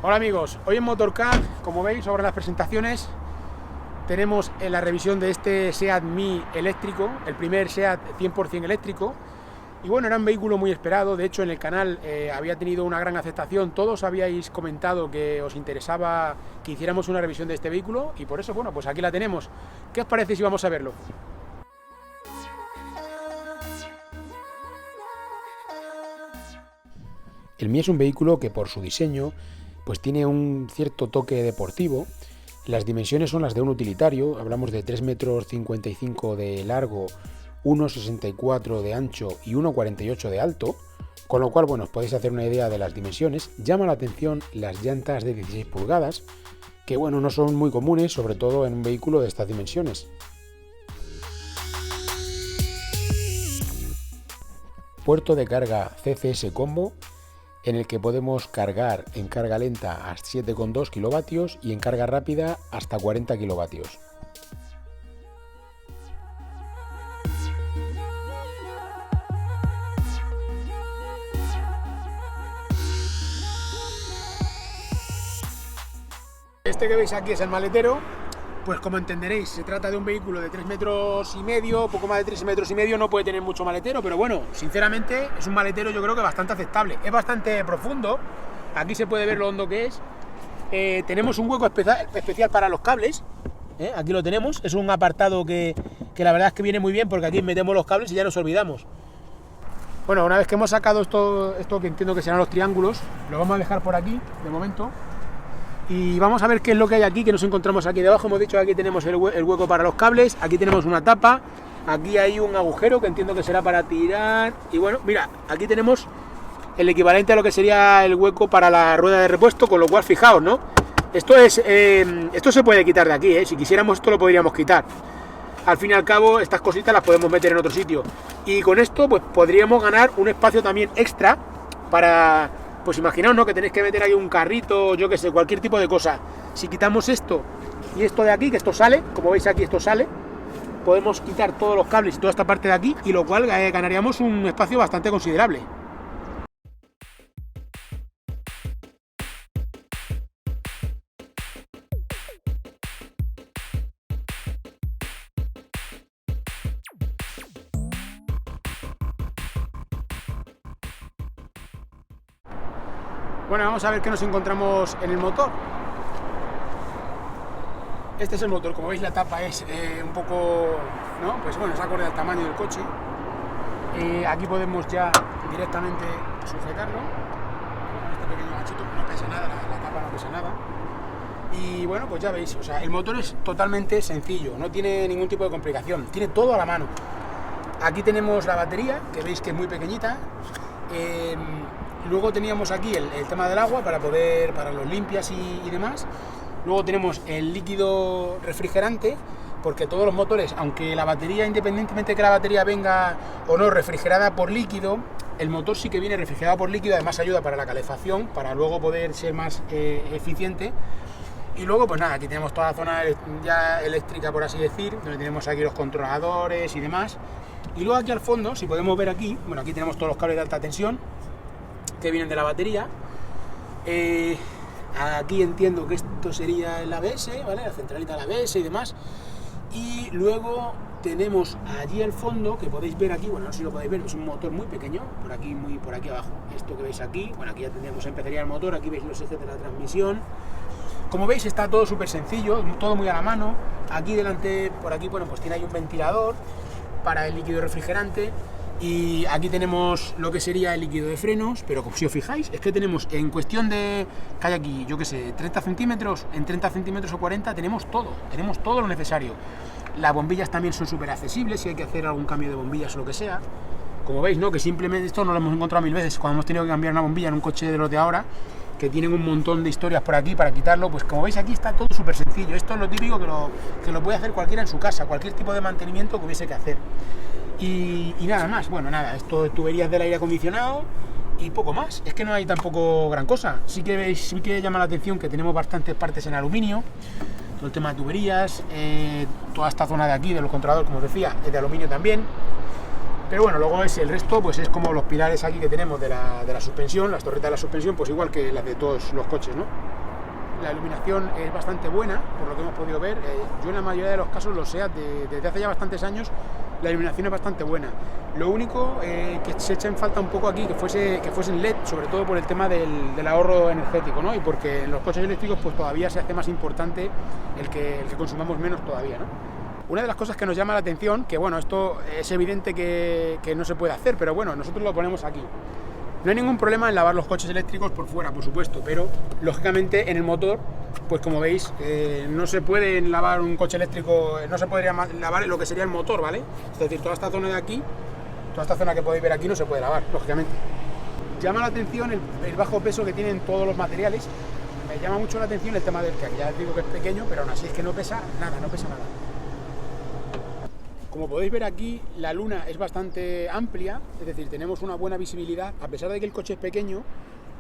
Hola amigos, hoy en Motorcar, como veis sobre las presentaciones, tenemos en la revisión de este SEAT Mii eléctrico, el primer SEAT 100% eléctrico. Y bueno, era un vehículo muy esperado, de hecho en el canal había tenido una gran aceptación, todos habíais comentado que os interesaba que hiciéramos una revisión de este vehículo y por eso, bueno, pues aquí la tenemos. ¿Qué os parece si vamos a verlo? El Mii es un vehículo que por su diseño pues tiene un cierto toque deportivo. Las dimensiones son las de un utilitario, hablamos de 3,55 m de largo, 1,64 m de ancho y 1,48 m de alto, con lo cual, bueno, os podéis hacer una idea de las dimensiones. Llama la atención las llantas de 16 pulgadas, que bueno, no son muy comunes, sobre todo en un vehículo de estas dimensiones. Puerto de carga CCS Combo, en el que podemos cargar en carga lenta a 7,2 kilovatios y en carga rápida hasta 40 kilovatios. Este que veis aquí es el maletero. Pues como entenderéis, se trata de un vehículo de 3,5 metros, poco más de 3,5 metros, no puede tener mucho maletero, pero bueno, sinceramente es un maletero yo creo que bastante aceptable. Es bastante profundo, aquí se puede ver lo hondo que es. Tenemos un hueco especial para los cables, aquí lo tenemos, es un apartado que la verdad es que viene muy bien porque aquí metemos los cables y ya nos olvidamos. Bueno, una vez que hemos sacado esto que entiendo que serán los triángulos, lo vamos a dejar por aquí de momento. Y vamos a ver qué es lo que hay aquí, que nos encontramos aquí debajo. Hemos dicho que aquí tenemos el hueco para los cables, aquí tenemos una tapa, aquí hay un agujero que entiendo que será para tirar. Y bueno, mira, aquí tenemos el equivalente a lo que sería el hueco para la rueda de repuesto, con lo cual fijaos, ¿no? Esto se puede quitar de aquí, si quisiéramos esto lo podríamos quitar. Al fin y al cabo estas cositas las podemos meter en otro sitio. Y con esto pues podríamos ganar un espacio también extra para... Pues imaginaos, ¿no?, que tenéis que meter ahí un carrito, yo que sé, cualquier tipo de cosa. Si quitamos esto y esto de aquí, que esto sale, como veis aquí esto sale, podemos quitar todos los cables y toda esta parte de aquí, y lo cual ganaríamos un espacio bastante considerable. Bueno, vamos a ver qué nos encontramos en el motor. Este es el motor, como veis la tapa es un poco, ¿no? Pues bueno, es acorde al tamaño del coche. Aquí podemos ya directamente sujetarlo. Este pequeño ganchito no pesa nada, la tapa no pesa nada. Y bueno, pues ya veis, o sea, el motor es totalmente sencillo, no tiene ningún tipo de complicación, tiene todo a la mano. Aquí tenemos la batería, que veis que es muy pequeñita. Luego teníamos aquí el tema del agua para los limpias y demás. Luego tenemos el líquido refrigerante, porque todos los motores, aunque la batería, independientemente de que la batería venga o no refrigerada por líquido, el motor sí que viene refrigerado por líquido, además ayuda para la calefacción, para luego poder ser más eficiente. Y luego pues nada, aquí tenemos toda la zona ya eléctrica, por así decir, donde tenemos aquí los controladores y demás. Y luego aquí al fondo, si podemos ver aquí, bueno, aquí tenemos todos los cables de alta tensión que vienen de la batería. Aquí entiendo que esto sería el ABS, ¿vale? La centralita del ABS y demás. Y luego tenemos allí al fondo, que podéis ver aquí, bueno, no sé si lo podéis ver, es un motor muy pequeño, por aquí abajo. Esto que veis aquí, bueno, aquí ya tendríamos, empezaría el motor, aquí veis los ejes de la transmisión. Como veis está todo súper sencillo, todo muy a la mano. Aquí delante, por aquí, bueno, pues tiene ahí un ventilador para el líquido refrigerante. Y aquí tenemos lo que sería el líquido de frenos, pero como si os fijáis, es que tenemos en cuestión de, que hay aquí, yo que sé, 30 centímetros, en 30 centímetros o 40 tenemos todo lo necesario. Las bombillas también son súper accesibles, si hay que hacer algún cambio de bombillas o lo que sea. Como veis, ¿no?, que simplemente esto no lo hemos encontrado mil veces cuando hemos tenido que cambiar una bombilla en un coche de los de ahora, que tienen un montón de historias por aquí para quitarlo. Pues como veis aquí está todo súper sencillo. Esto es lo típico que lo puede hacer cualquiera en su casa, cualquier tipo de mantenimiento que hubiese que hacer. Y nada más, bueno, nada, esto de tuberías del aire acondicionado y poco más, es que no hay tampoco gran cosa. Sí que llama la atención que tenemos bastantes partes en aluminio, todo el tema de tuberías, toda esta zona de aquí, de los controladores, como os decía, es de aluminio también. Pero bueno, luego el resto pues es como los pilares aquí que tenemos de la suspensión, las torretas de la suspensión, pues igual que las de todos los coches, ¿no? La iluminación es bastante buena, por lo que hemos podido ver. Yo en la mayoría de los casos, los SEAT desde hace ya bastantes años, la iluminación es bastante buena. Lo único que se echa en falta un poco aquí que fuesen LED, sobre todo por el tema del ahorro energético, ¿no? Y porque en los coches eléctricos pues todavía se hace más importante el que consumamos menos todavía, ¿no? Una de las cosas que nos llama la atención, que bueno, esto es evidente que no se puede hacer, pero bueno, nosotros lo ponemos aquí. No hay ningún problema en lavar los coches eléctricos por fuera, por supuesto, pero lógicamente en el motor, pues como veis, no se puede lavar un coche eléctrico, no se podría lavar lo que sería el motor, ¿vale? Es decir, toda esta zona de aquí, toda esta zona que podéis ver aquí no se puede lavar, lógicamente. Llama la atención el bajo peso que tienen todos los materiales. Me llama mucho la atención el tema del que ya digo que es pequeño, pero aún así es que no pesa nada, no pesa nada. Como podéis ver aquí, la luna es bastante amplia, es decir, tenemos una buena visibilidad, a pesar de que el coche es pequeño,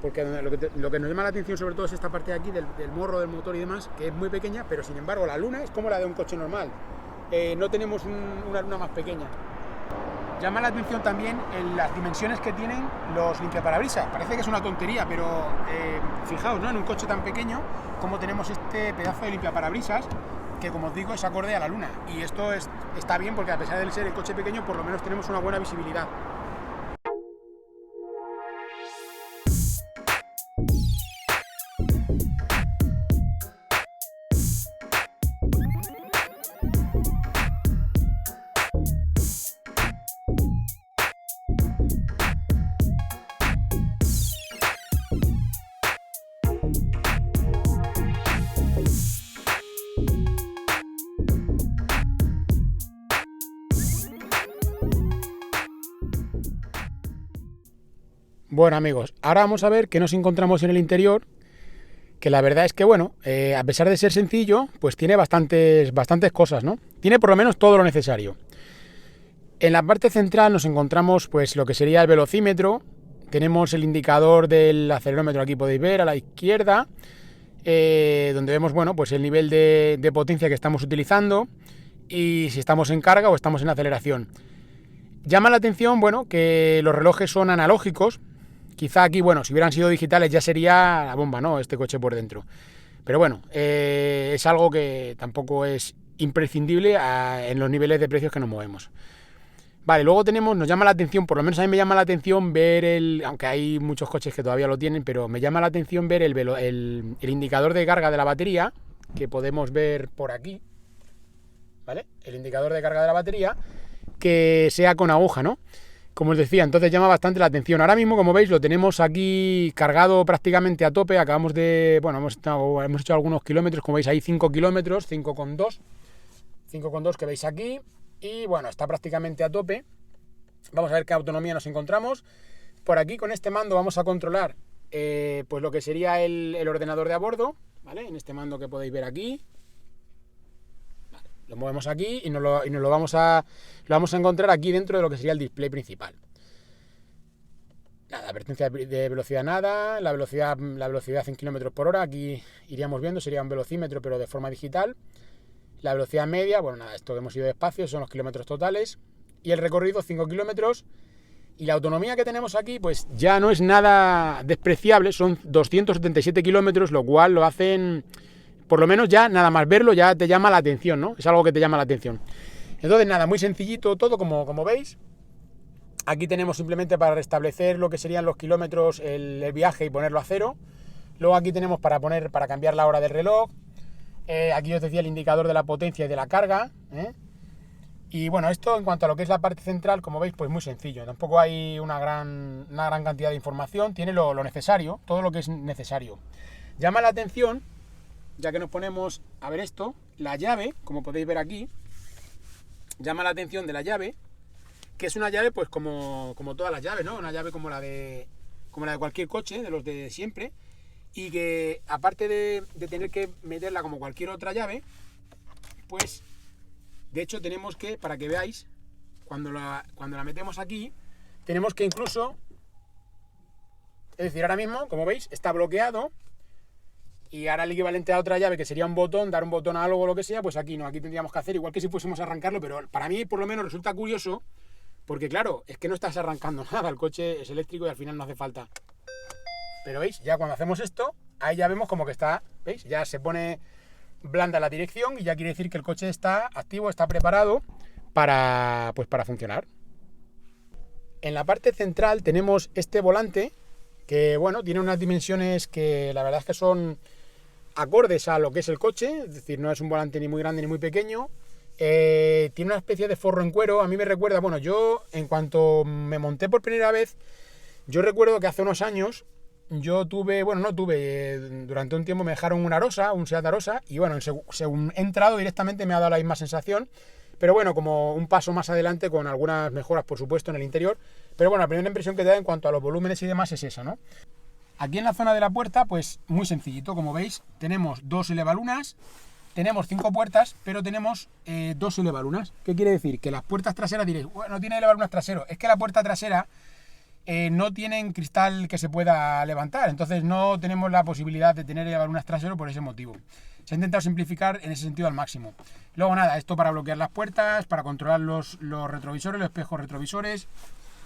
porque lo que nos llama la atención sobre todo es esta parte de aquí, del morro del motor y demás, que es muy pequeña, pero sin embargo la luna es como la de un coche normal, no tenemos una luna más pequeña. Llama la atención también en las dimensiones que tienen los limpiaparabrisas. Parece que es una tontería, pero fijaos, ¿no? En un coche tan pequeño como tenemos este pedazo de limpiaparabrisas, que como os digo es acorde a la luna, y esto está bien porque a pesar de ser el coche pequeño por lo menos tenemos una buena visibilidad. Bueno amigos, ahora vamos a ver qué nos encontramos en el interior, que la verdad es que bueno, a pesar de ser sencillo, pues tiene bastantes cosas, ¿no? Tiene por lo menos todo lo necesario. En la parte central nos encontramos pues lo que sería el velocímetro, tenemos el indicador del acelerómetro, aquí podéis ver a la izquierda, donde vemos bueno, pues el nivel de potencia que estamos utilizando y si estamos en carga o estamos en aceleración. Llama la atención, bueno, que los relojes son analógicos. Quizá aquí, bueno, si hubieran sido digitales ya sería la bomba, ¿no? Este coche por dentro. Pero bueno, es algo que tampoco es imprescindible en los niveles de precios que nos movemos. Vale, luego nos llama la atención, por lo menos a mí me llama la atención ver aunque hay muchos coches que todavía lo tienen, pero me llama la atención ver el indicador de carga de la batería, que podemos ver por aquí, ¿vale? El indicador de carga de la batería, que sea con aguja, ¿no? Como os decía, entonces llama bastante la atención. Ahora mismo, como veis, lo tenemos aquí cargado prácticamente a tope. Acabamos de... Bueno, hemos hecho algunos kilómetros, como veis ahí 5 kilómetros, 5,2 que veis aquí. Y bueno, está prácticamente a tope. Vamos a ver qué autonomía nos encontramos. Por aquí con este mando vamos a controlar pues lo que sería el ordenador de a bordo, ¿vale? En este mando que podéis ver aquí. Lo movemos aquí y nos lo vamos a encontrar aquí dentro de lo que sería el display principal. Nada, advertencia de velocidad nada, la velocidad en kilómetros por hora, aquí iríamos viendo, sería un velocímetro pero de forma digital. La velocidad media, bueno nada, esto que hemos ido despacio, son los kilómetros totales. Y el recorrido 5 kilómetros. Y la autonomía que tenemos aquí, pues ya no es nada despreciable, son 277 kilómetros, lo cual lo hacen... Por lo menos ya nada más verlo ya te llama la atención, ¿no? Es algo que te llama la atención. Entonces nada, muy sencillito todo como veis. Aquí tenemos simplemente para restablecer lo que serían los kilómetros, el viaje y ponerlo a 0. Luego aquí tenemos para cambiar la hora del reloj. Aquí os decía el indicador de la potencia y de la carga, ¿eh? Y bueno, esto en cuanto a lo que es la parte central, como veis, pues muy sencillo. Tampoco hay una gran cantidad de información. Tiene lo necesario, todo lo que es necesario. Llama la atención, ya que nos ponemos a ver esto, la llave, como podéis ver aquí, llama la atención de la llave, que es una llave pues como todas las llaves, ¿no? Una llave como la de cualquier coche, de los de siempre, y que aparte de tener que meterla como cualquier otra llave, pues de hecho tenemos que, para que veáis, cuando la metemos aquí, tenemos que incluso, es decir, ahora mismo, como veis, está bloqueado. Y ahora el equivalente a otra llave, que sería un botón, dar un botón a algo o lo que sea, pues aquí no, aquí tendríamos que hacer igual que si fuésemos a arrancarlo, pero para mí por lo menos resulta curioso, Porque claro, es que no estás arrancando nada, el coche es eléctrico y al final no hace falta. Pero veis, ya cuando hacemos esto, ahí ya vemos como que está, ¿veis? Ya se pone blanda la dirección y ya quiere decir que el coche está activo, está preparado para funcionar. En la parte central tenemos este volante que, bueno, tiene unas dimensiones que la verdad es que son acordes a lo que es el coche, es decir, no es un volante ni muy grande ni muy pequeño. Tiene una especie de forro en cuero, a mí me recuerda, bueno, yo en cuanto me monté por primera vez, yo recuerdo que hace unos años yo tuve, bueno, no tuve, durante un tiempo me dejaron un Arosa, un Seat Arosa, y bueno, según he entrado directamente me ha dado la misma sensación, pero bueno, como un paso más adelante con algunas mejoras, por supuesto, en el interior, pero bueno, la primera impresión que te da en cuanto a los volúmenes y demás es esa, ¿no? Aquí en la zona de la puerta, pues muy sencillito, como veis, tenemos 2 elevalunas, tenemos 5 puertas, pero tenemos 2 elevalunas. ¿Qué quiere decir? Que las puertas traseras diréis, bueno, no tiene elevalunas traseros, es que la puerta trasera no tienen cristal que se pueda levantar, entonces no tenemos la posibilidad de tener elevalunas traseros por ese motivo. Se ha intentado simplificar en ese sentido al máximo. Luego nada, esto para bloquear las puertas, para controlar los retrovisores, los espejos retrovisores.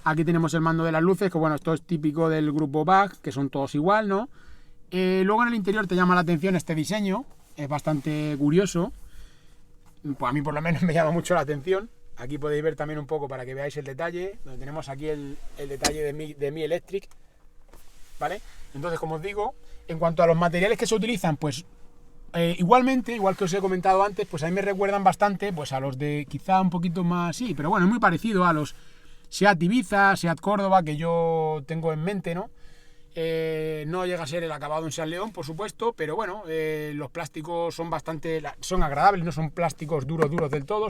Aquí tenemos el mando de las luces, que bueno, esto es típico del grupo BAG, que son todos igual, ¿no? Luego en el interior te llama la atención este diseño, es bastante curioso, pues a mí por lo menos me llama mucho la atención. Aquí podéis ver también un poco para que veáis el detalle, donde tenemos aquí el detalle de Mi Electric, ¿vale? Entonces, como os digo, en cuanto a los materiales que se utilizan, pues igualmente, igual que os he comentado antes, pues a mí me recuerdan bastante pues a los de quizá un poquito más, sí, pero bueno, es muy parecido a los Seat Ibiza, Seat Córdoba, que yo tengo en mente, ¿no? No llega a ser el acabado en Seat León, por supuesto, pero bueno, los plásticos son agradables, no son plásticos duros del todo,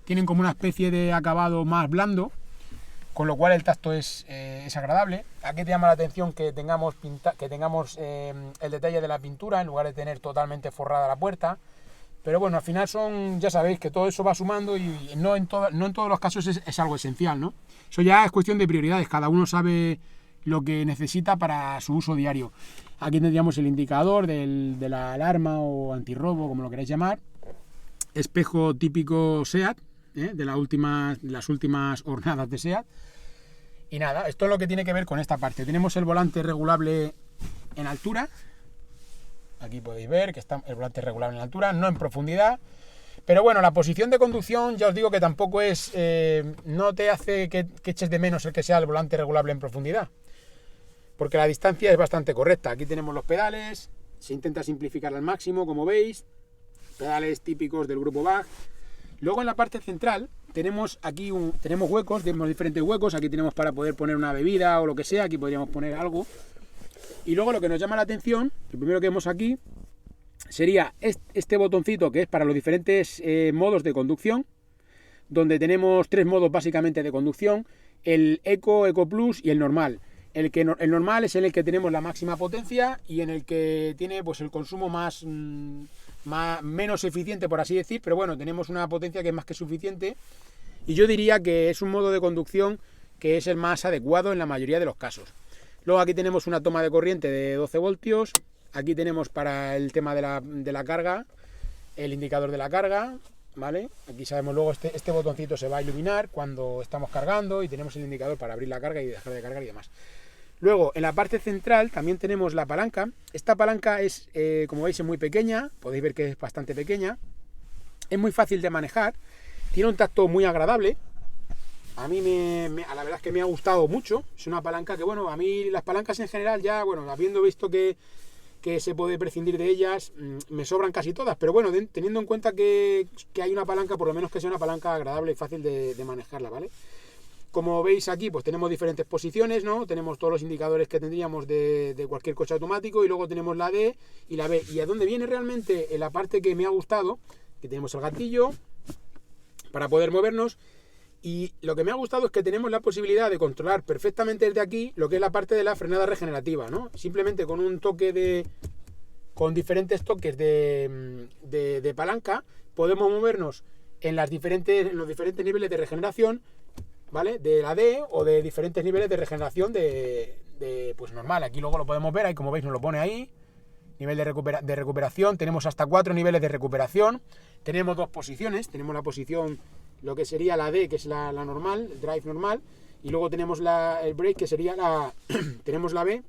tienen como una especie de acabado más blando, con lo cual el tacto es agradable. Aquí te llama la atención que tengamos el detalle de la pintura en lugar de tener totalmente forrada la puerta. Pero bueno, al final ya sabéis que todo eso va sumando y no en todos los casos es algo esencial, ¿no? Eso ya es cuestión de prioridades, cada uno sabe lo que necesita para su uso diario. Aquí tendríamos el indicador de la alarma o antirrobo, como lo queráis llamar. Espejo típico SEAT, de las últimas hornadas de SEAT. Y nada, esto es lo que tiene que ver con esta parte. Tenemos el volante regulable en altura. Aquí podéis ver que está el volante regulable en altura, no en profundidad. Pero bueno, la posición de conducción, ya os digo que tampoco es... no te hace que eches de menos el que sea el volante regulable en profundidad. Porque la distancia es bastante correcta. Aquí tenemos los pedales, se intenta simplificar al máximo, como veis. Pedales típicos del grupo BAG. Luego en la parte central tenemos huecos, tenemos diferentes huecos. Aquí tenemos para poder poner una bebida o lo que sea, aquí podríamos poner algo. Y luego lo que nos llama la atención, lo primero que vemos aquí, sería este botoncito que es para los diferentes modos de conducción, donde tenemos 3 modos básicamente de conducción, el Eco, Eco Plus y el normal. El normal es en el que tenemos la máxima potencia y en el que tiene pues el consumo menos eficiente, por así decir, pero bueno, tenemos una potencia que es más que suficiente y yo diría que es un modo de conducción que es el más adecuado en la mayoría de los casos. Luego aquí tenemos una toma de corriente de 12 voltios, aquí tenemos para el tema de la carga, el indicador de la carga, ¿vale? Aquí sabemos luego este botoncito se va a iluminar cuando estamos cargando y tenemos el indicador para abrir la carga y dejar de cargar y demás. Luego, en la parte central también tenemos la palanca. Esta palanca es, como veis, es muy pequeña. Podéis ver que es bastante pequeña. Es muy fácil de manejar. Tiene un tacto muy agradable. A mí la verdad es que me ha gustado mucho. Es una palanca que, bueno, a mí las palancas en general ya, bueno, habiendo visto que se puede prescindir de ellas, me sobran casi todas. Pero bueno, teniendo en cuenta que hay una palanca, por lo menos que sea una palanca agradable y fácil de manejarla, ¿vale? Como veis aquí, pues tenemos diferentes posiciones, ¿no? Tenemos todos los indicadores que tendríamos de cualquier coche automático y luego tenemos la D y la B. Y a dónde viene realmente la parte que me ha gustado, que tenemos el gatillo para poder movernos y lo que me ha gustado es que tenemos la posibilidad de controlar perfectamente desde aquí lo que es la parte de la frenada regenerativa, ¿no? Simplemente con un toque con diferentes toques de palanca podemos movernos en los diferentes niveles de regeneración, ¿vale? De la D o de diferentes niveles de regeneración pues normal. Aquí luego lo podemos ver, ahí como veis nos lo pone ahí. Nivel de recuperación, tenemos hasta 4 niveles de recuperación. Tenemos 2 posiciones, tenemos la posición lo que sería la D, que es la normal, el drive normal, y luego tenemos el brake, que sería tenemos la B,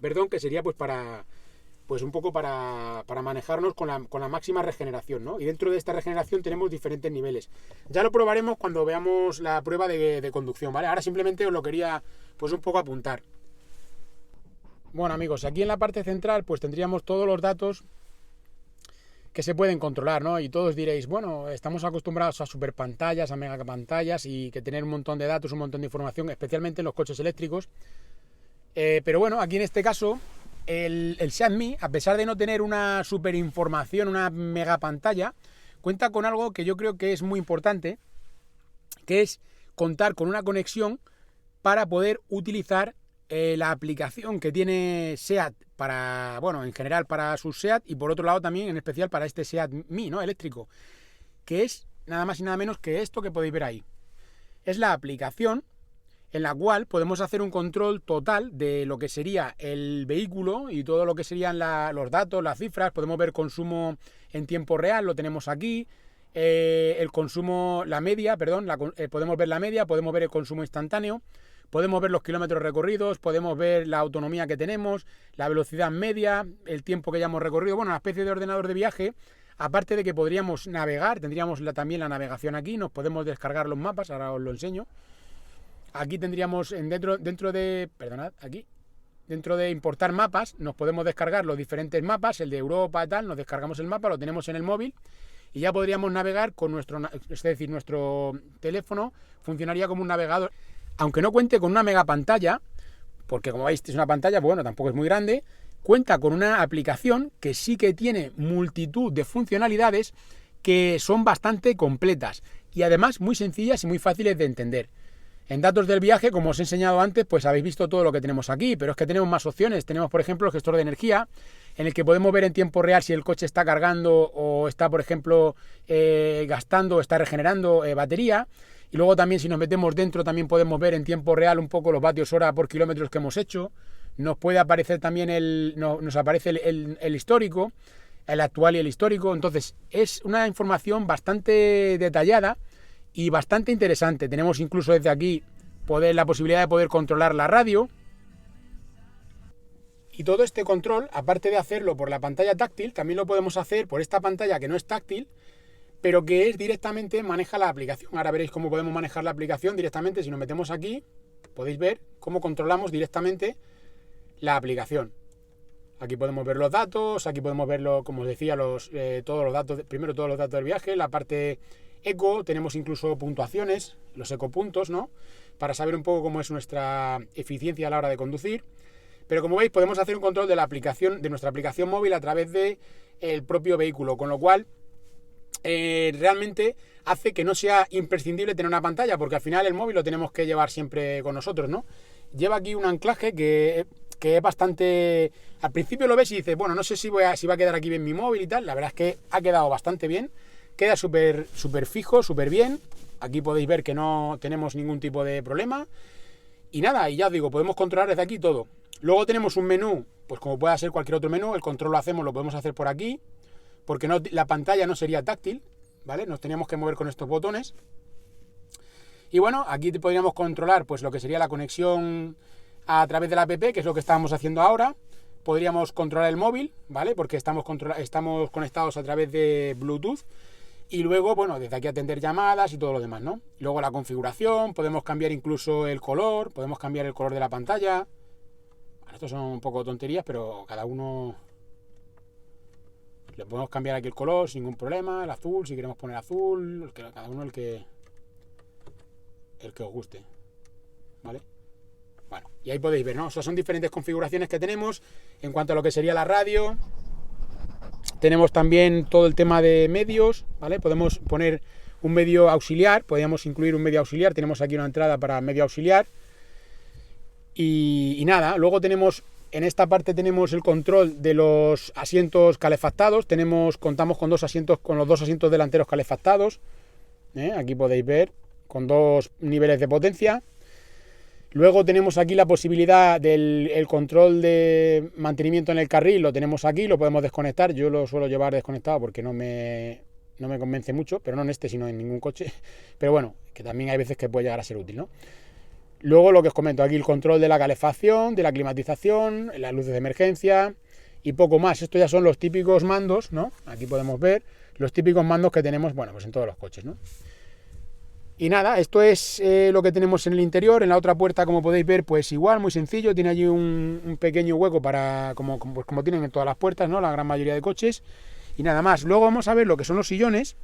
perdón, que sería pues un poco para manejarnos con la máxima regeneración, ¿no? Y dentro de esta regeneración tenemos diferentes niveles. Ya lo probaremos cuando veamos la prueba de conducción, ¿vale? Ahora simplemente os lo quería pues un poco apuntar. Bueno, amigos, aquí en la parte central pues tendríamos todos los datos que se pueden controlar, ¿no? Y todos diréis, bueno, estamos acostumbrados a super pantallas, a mega pantallas y que tener un montón de datos, un montón de información, especialmente en los coches eléctricos. Pero bueno, aquí en este caso, el Xiaomi, a pesar de no tener una super información, una mega pantalla, cuenta con algo que yo creo que es muy importante, que es contar con una conexión para poder utilizar la aplicación que tiene SEAT para, bueno, en general para sus SEAT y por otro lado también en especial para este SEAT Mi, ¿no? Eléctrico, que es nada más y nada menos que esto que podéis ver ahí. Es la aplicación en la cual podemos hacer un control total de lo que sería el vehículo y todo lo que serían los datos, las cifras. Podemos ver consumo en tiempo real, lo tenemos aquí. El consumo, la media, perdón, podemos ver la media, podemos ver el consumo instantáneo. Podemos ver los kilómetros recorridos, podemos ver la autonomía que tenemos, la velocidad media, el tiempo que ya hemos recorrido. Bueno, una especie de ordenador de viaje. Aparte de que podríamos navegar, tendríamos también la navegación aquí, nos podemos descargar los mapas, ahora os lo enseño. Aquí tendríamos dentro de importar mapas, nos podemos descargar los diferentes mapas, el de Europa y tal, nos descargamos el mapa, lo tenemos en el móvil y ya podríamos navegar con nuestro teléfono funcionaría como un navegador. Aunque no cuente con una mega pantalla, porque como veis es una pantalla, bueno, tampoco es muy grande, cuenta con una aplicación que sí que tiene multitud de funcionalidades que son bastante completas y además muy sencillas y muy fáciles de entender. En datos del viaje, como os he enseñado antes, pues habéis visto todo lo que tenemos aquí, pero es que tenemos más opciones. Tenemos, por ejemplo, el gestor de energía, en el que podemos ver en tiempo real si el coche está cargando o está, por ejemplo, gastando o está regenerando batería. Y luego también si nos metemos dentro también podemos ver en tiempo real un poco los vatios hora por kilómetros que hemos hecho. Nos puede aparecer también nos aparece el histórico, el actual y el histórico. Entonces es una información bastante detallada y bastante interesante. Tenemos incluso desde aquí la posibilidad de poder controlar la radio. Y todo este control, aparte de hacerlo por la pantalla táctil, también lo podemos hacer por esta pantalla que no es táctil, pero que es directamente, maneja la aplicación. Ahora veréis cómo podemos manejar la aplicación directamente. Si nos metemos aquí, podéis ver cómo controlamos directamente la aplicación. Aquí podemos ver los datos, aquí podemos ver, como os decía, todos los datos, primero todos los datos del viaje, la parte eco, tenemos incluso puntuaciones, los ecopuntos, ¿no? Para saber un poco cómo es nuestra eficiencia a la hora de conducir. Pero como veis, podemos hacer un control de la aplicación, de nuestra aplicación móvil a través del propio vehículo, con lo cual realmente hace que no sea imprescindible tener una pantalla, porque al final el móvil lo tenemos que llevar siempre con nosotros, ¿no? Lleva aquí un anclaje que es bastante... Al principio lo ves y dices, bueno, no sé si va a quedar aquí bien mi móvil y tal. La verdad es que ha quedado bastante bien, queda súper fijo, súper bien. Aquí podéis ver que no tenemos ningún tipo de problema. Y nada, y ya os digo, podemos controlar desde aquí todo. Luego tenemos un menú, pues como pueda ser cualquier otro menú, el control lo podemos hacer por aquí, porque la pantalla no sería táctil, ¿vale? Nos teníamos que mover con estos botones. Y bueno, aquí podríamos controlar pues lo que sería la conexión a través de la app, que es lo que estábamos haciendo ahora. Podríamos controlar el móvil, ¿vale? Porque estamos conectados a través de Bluetooth. Y luego, bueno, desde aquí atender llamadas y todo lo demás, ¿no? Luego la configuración, podemos cambiar incluso el color, podemos cambiar el color de la pantalla. Bueno, estos son un poco tonterías, pero cada uno... Le podemos cambiar aquí el color sin ningún problema, el azul, si queremos poner azul, cada uno el que os guste, ¿vale? Bueno, y ahí podéis ver, ¿no? O sea, son diferentes configuraciones que tenemos en cuanto a lo que sería la radio. Tenemos también todo el tema de medios, ¿vale? Podemos poner un medio auxiliar, podríamos incluir un medio auxiliar, tenemos aquí una entrada para medio auxiliar. Y nada, luego en esta parte tenemos el control de los asientos calefactados, contamos con los dos asientos delanteros calefactados, aquí podéis ver, con 2 niveles de potencia. Luego tenemos aquí la posibilidad del control de mantenimiento en el carril, lo tenemos aquí, lo podemos desconectar. Yo lo suelo llevar desconectado porque no me no me convence mucho, pero no en este, sino en ningún coche. Pero bueno, que también hay veces que puede llegar a ser útil, ¿no? Luego lo que os comento, aquí el control de la calefacción, de la climatización, las luces de emergencia y poco más. Estos ya son los típicos mandos, ¿no? Aquí podemos ver los típicos mandos que tenemos, bueno, pues en todos los coches, ¿no? Y nada, esto es lo que tenemos en el interior. En la otra puerta, como podéis ver, pues igual, muy sencillo. Tiene allí un pequeño hueco para, como tienen en todas las puertas, ¿no? La gran mayoría de coches. Y nada más. Luego vamos a ver lo que son los sillones.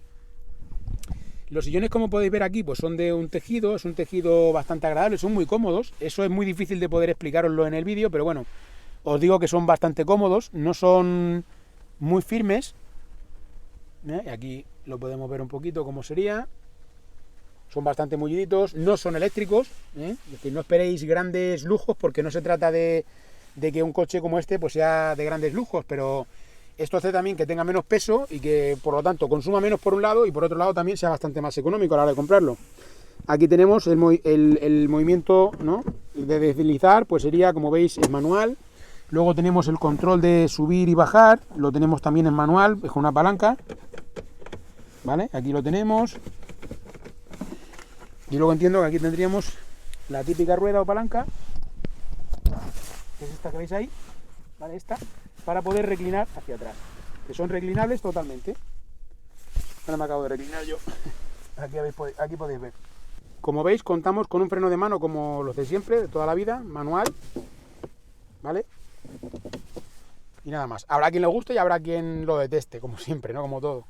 Los sillones, como podéis ver aquí, pues son de un tejido. Es un tejido bastante agradable, son muy cómodos. Eso es muy difícil de poder explicaroslo en el vídeo, pero bueno, os digo que son bastante cómodos. No son muy firmes. Aquí lo podemos ver un poquito cómo sería. Son bastante mulliditos, no son eléctricos, es decir, no esperéis grandes lujos porque no se trata de que un coche como este pues sea de grandes lujos, pero esto hace también que tenga menos peso y que por lo tanto consuma menos por un lado y por otro lado también sea bastante más económico a la hora de comprarlo. Aquí tenemos el movimiento, ¿no?, de deslizar, pues sería, como veis, es manual. Luego tenemos el control de subir y bajar, lo tenemos también en manual, con una palanca, ¿vale? Aquí lo tenemos. Y luego entiendo que aquí tendríamos la típica rueda o palanca, que es esta que veis ahí, ¿vale? Esta, para poder reclinar hacia atrás, que son reclinables totalmente. Ahora me acabo de reclinar yo. Aquí podéis ver. Como veis, contamos con un freno de mano como los de siempre, de toda la vida, manual, ¿vale? Y nada más. Habrá quien le guste y habrá quien lo deteste, como siempre, ¿no? Como todo.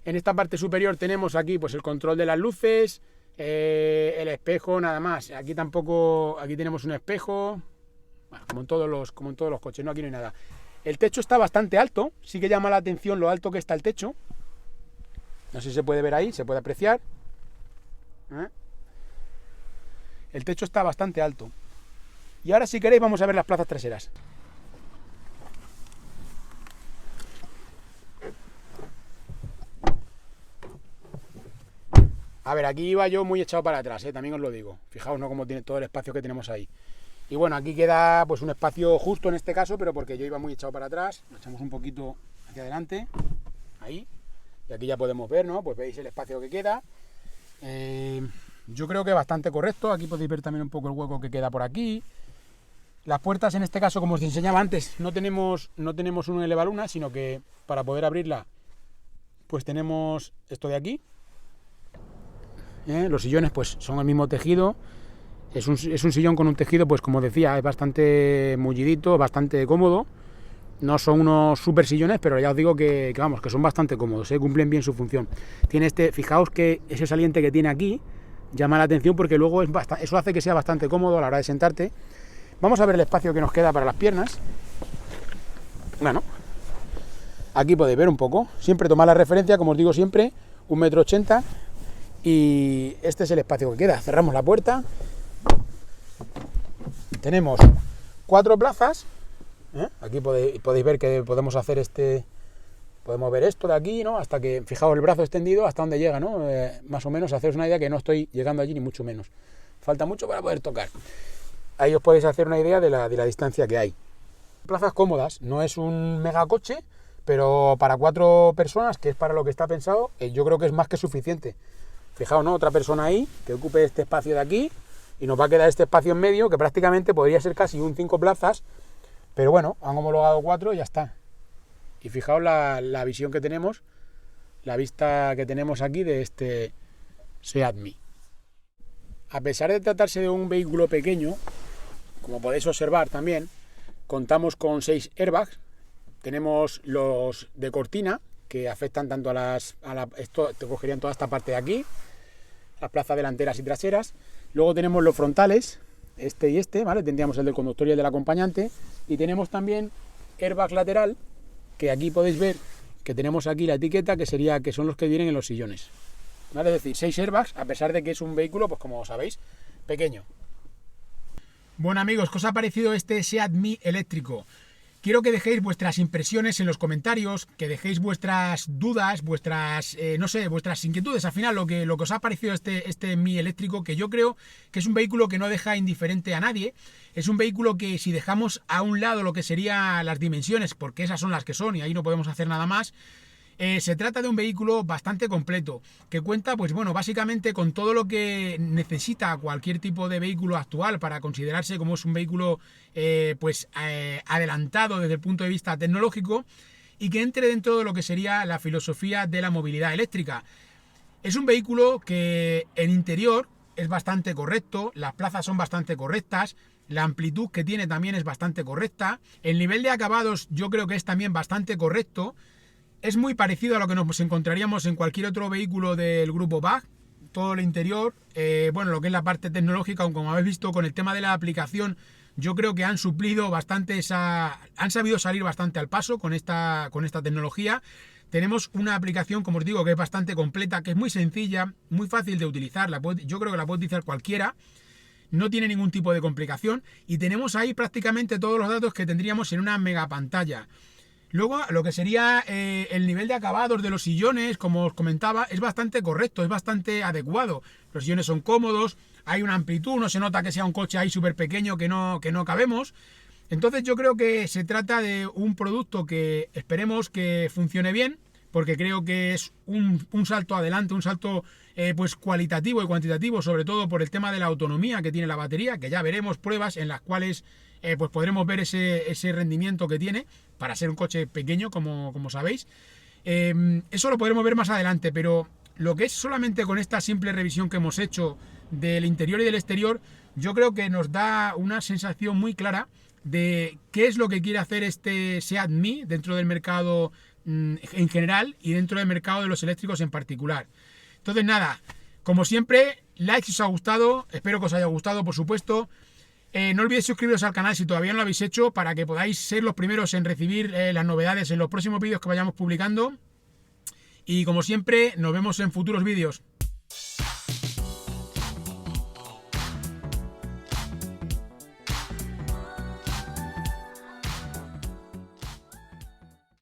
En esta parte superior tenemos aquí pues el control de las luces, el espejo, nada más. Aquí tenemos un espejo, bueno, como en todos los coches, no, aquí no hay nada. El techo está bastante alto, sí que llama la atención lo alto que está el techo. No sé si se puede ver ahí, se puede apreciar. El techo está bastante alto. Y ahora, si queréis, vamos a ver las plazas traseras. A ver, aquí iba yo muy echado para atrás, también os lo digo. Fijaos, ¿no?, cómo tiene todo el espacio que tenemos ahí. Y bueno, aquí queda pues un espacio justo en este caso, pero porque yo iba muy echado para atrás. Lo echamos un poquito hacia adelante, ahí. Y aquí ya podemos ver, ¿no? Pues veis el espacio que queda. Yo creo que bastante correcto. Aquí podéis ver también un poco el hueco que queda por aquí. Las puertas, en este caso, como os enseñaba antes, no tenemos un elevaluna, sino que para poder abrirla, pues tenemos esto de aquí. Los sillones pues son el mismo tejido. Es un sillón con un tejido, pues como decía, es bastante mullidito, bastante cómodo. No son unos super sillones, pero ya os digo que vamos, que son bastante cómodos, cumplen bien su función. Tiene fijaos que ese saliente que tiene aquí llama la atención porque luego eso hace que sea bastante cómodo a la hora de sentarte. Vamos a ver el espacio que nos queda para las piernas. Bueno, aquí podéis ver un poco. Siempre tomad la referencia, como os digo siempre, 1,80 m. Y este es el espacio que queda. Cerramos la puerta. Tenemos 4 plazas. Aquí podéis ver que podemos hacer podemos ver esto de aquí, ¿no? Hasta que, fijaos, el brazo extendido hasta donde llega, ¿no? Más o menos, haceros una idea que no estoy llegando allí ni mucho menos. Falta mucho para poder tocar. Ahí os podéis hacer una idea de la distancia que hay. Plazas cómodas, no es un megacoche, pero para 4 personas, que es para lo que está pensado, yo creo que es más que suficiente. Fijaos, ¿no? Otra persona ahí que ocupe este espacio de aquí y nos va a quedar este espacio en medio que prácticamente podría ser casi un 5 plazas, pero bueno, han homologado 4 y ya está. Y fijaos la visión que tenemos, la vista que tenemos aquí de este Seat Mii. A pesar de tratarse de un vehículo pequeño, como podéis observar también, contamos con 6 airbags. Tenemos los de cortina que afectan tanto esto te cogerían toda esta parte de aquí, las plazas delanteras y traseras. Luego tenemos los frontales, este y este, ¿vale? Tendríamos el del conductor y el del acompañante. Y tenemos también airbag lateral, que aquí podéis ver que tenemos aquí la etiqueta, que son los que vienen en los sillones, ¿vale? Es decir, 6 airbags, a pesar de que es un vehículo, pues como sabéis, pequeño. Bueno, amigos, ¿qué os ha parecido este Seat Mii eléctrico? Quiero que dejéis vuestras impresiones en los comentarios, que dejéis vuestras dudas, vuestras inquietudes. Al final, lo que os ha parecido este Mii eléctrico, que yo creo que es un vehículo que no deja indiferente a nadie. Es un vehículo que, si dejamos a un lado lo que serían las dimensiones, porque esas son las que son y ahí no podemos hacer nada más, Se trata de un vehículo bastante completo, que cuenta, pues bueno, básicamente con todo lo que necesita cualquier tipo de vehículo actual para considerarse como es un vehículo adelantado desde el punto de vista tecnológico y que entre dentro de lo que sería la filosofía de la movilidad eléctrica. Es un vehículo que en interior es bastante correcto, las plazas son bastante correctas, la amplitud que tiene también es bastante correcta, el nivel de acabados yo creo que es también bastante correcto. Es muy parecido a lo que nos encontraríamos en cualquier otro vehículo del grupo BAG, todo el interior, bueno, lo que es la parte tecnológica, aunque como habéis visto con el tema de la aplicación, yo creo que han suplido bastante han sabido salir bastante al paso con esta tecnología. Tenemos una aplicación, como os digo, que es bastante completa, que es muy sencilla, muy fácil de utilizar, yo creo que la puede utilizar cualquiera, no tiene ningún tipo de complicación y tenemos ahí prácticamente todos los datos que tendríamos en una mega pantalla. Luego, lo que sería el nivel de acabados de los sillones, como os comentaba, es bastante correcto, es bastante adecuado. Los sillones son cómodos, hay una amplitud, no se nota que sea un coche ahí súper pequeño que no cabemos. Entonces yo creo que se trata de un producto que esperemos que funcione bien, porque creo que es un salto adelante, un salto pues cualitativo y cuantitativo, sobre todo por el tema de la autonomía que tiene la batería, que ya veremos pruebas en las cuales pues podremos ver ese rendimiento que tiene para ser un coche pequeño, como sabéis. Eso lo podremos ver más adelante, pero lo que es solamente con esta simple revisión que hemos hecho del interior y del exterior, yo creo que nos da una sensación muy clara de qué es lo que quiere hacer este Seat Mii dentro del mercado en general y dentro del mercado de los eléctricos en particular. Entonces nada, como siempre, like si os ha gustado, espero que os haya gustado, por supuesto. No olvidéis suscribiros al canal si todavía no lo habéis hecho, para que podáis ser los primeros en recibir las novedades en los próximos vídeos que vayamos publicando. Y como siempre, nos vemos en futuros vídeos.